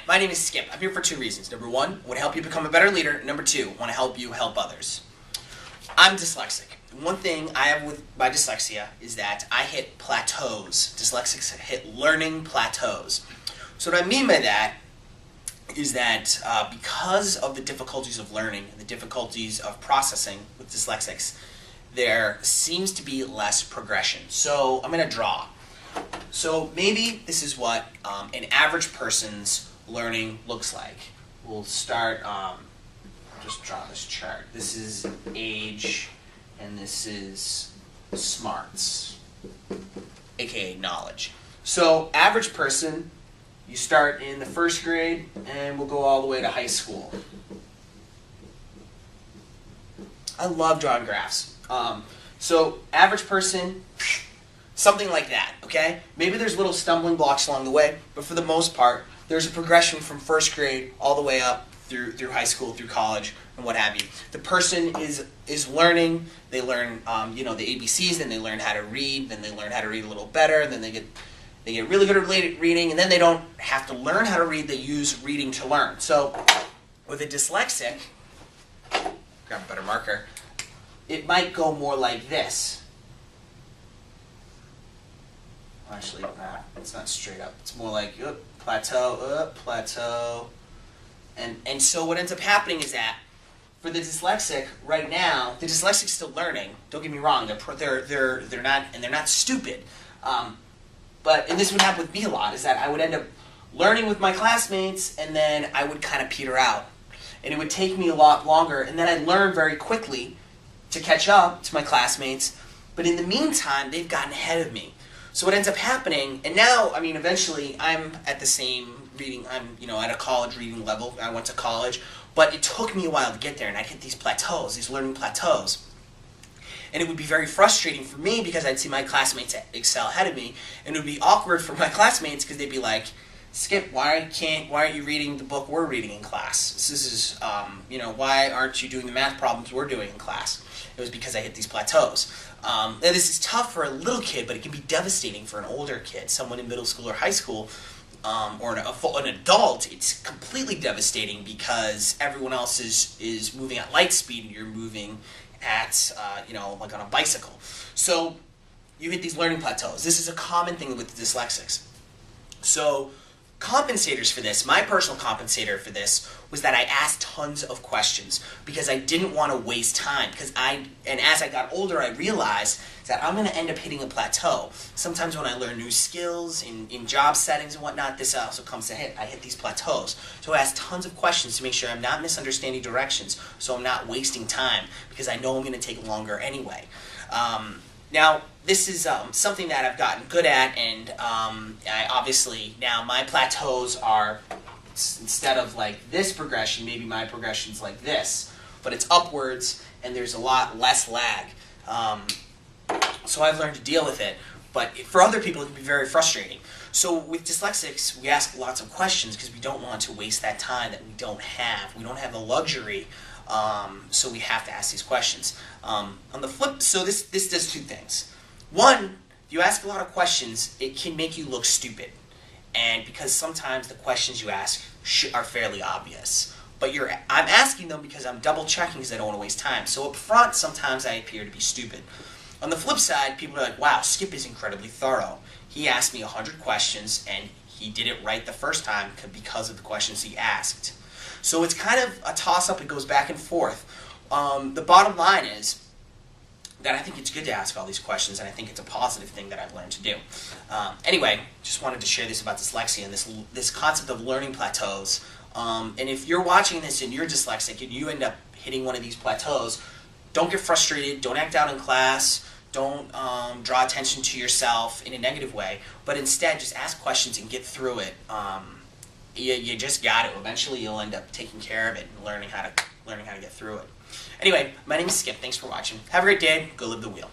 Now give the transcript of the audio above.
my name is Skip. I'm here for two reasons. Number one, I want to help you become a better leader. Number two, I want to help you help others. I'm dyslexic. One thing I have with my dyslexia is that I hit plateaus. Dyslexics hit learning plateaus. So what I mean by that is that because of the difficulties of learning and the difficulties of processing with dyslexics, there seems to be less progression. So I'm going to draw. So maybe this is what an average person's learning looks like. We'll start, just draw this chart. This is age, and this is smarts, aka knowledge. So average person, you start in the first grade, and we'll go all the way to high school. I love drawing graphs. So average person, something like that, okay? Maybe there's little stumbling blocks along the way, but for the most part, there's a progression from first grade all the way up through high school, through college, and what have you. The person is learning. They learn, the ABCs, then they learn how to read, then they learn how to read a little better, and then they get really good at reading, and then they don't have to learn how to read. They use reading to learn. So with a dyslexic, grab a better marker, it might go more like this. Actually, it's not straight up. It's more like plateau, plateau. And so what ends up happening is that for the dyslexic right now, the dyslexic's still learning. Don't get me wrong. They're not stupid. And this would happen with me a lot, is that I would end up learning with my classmates, and then I would kind of peter out. And it would take me a lot longer, and then I'd learn very quickly to catch up to my classmates. But in the meantime, they've gotten ahead of me. So what ends up happening, and now, eventually I'm at the same reading, I'm, at a college reading level. I went to college, but it took me a while to get there, and I'd hit these plateaus, these learning plateaus. And it would be very frustrating for me because I'd see my classmates excel ahead of me, and it would be awkward for my classmates because they'd be like, Skip, why aren't you reading the book we're reading in class? This is, why aren't you doing the math problems we're doing in class? It was because I hit these plateaus. Now this is tough for a little kid, but it can be devastating for an older kid, someone in middle school or high school, or an adult. It's completely devastating because everyone else is moving at light speed and you're moving at, like on a bicycle. So you hit these learning plateaus. This is a common thing with dyslexics. So compensators for this, my personal compensator for this, was that I asked tons of questions because I didn't want to waste time. And as I got older, I realized that I'm going to end up hitting a plateau. Sometimes when I learn new skills in job settings and whatnot, this also comes to hit. I hit these plateaus. So I asked tons of questions to make sure I'm not misunderstanding directions, so I'm not wasting time, because I know I'm going to take longer anyway. Now, this is something that I've gotten good at, and now my plateaus are, instead of like this progression, maybe my progression's like this, but it's upwards, and there's a lot less lag. So I've learned to deal with it, but for other people it can be very frustrating. So with dyslexics, we ask lots of questions because we don't want to waste that time that we don't have. We don't have the luxury, so we have to ask these questions. On the flip, so this does two things. One, if you ask a lot of questions, it can make you look stupid. And because sometimes the questions you ask are fairly obvious. But I'm asking them because I'm double checking because I don't want to waste time. So up front, sometimes I appear to be stupid. On the flip side, people are like, wow, Skip is incredibly thorough. He asked me 100 questions, and he did it right the first time because of the questions he asked. So it's kind of a toss-up. It goes back and forth. The bottom line is that I think it's good to ask all these questions, and I think it's a positive thing that I've learned to do. Anyway, just wanted to share this about dyslexia and this concept of learning plateaus. And if you're watching this and you're dyslexic and you end up hitting one of these plateaus, don't get frustrated, don't act out in class, don't draw attention to yourself in a negative way, but instead just ask questions and get through it. You just got it. Eventually you'll end up taking care of it and learning how to get through it. Anyway, my name is Skip. Thanks for watching. Have a great day. Go live the wheel.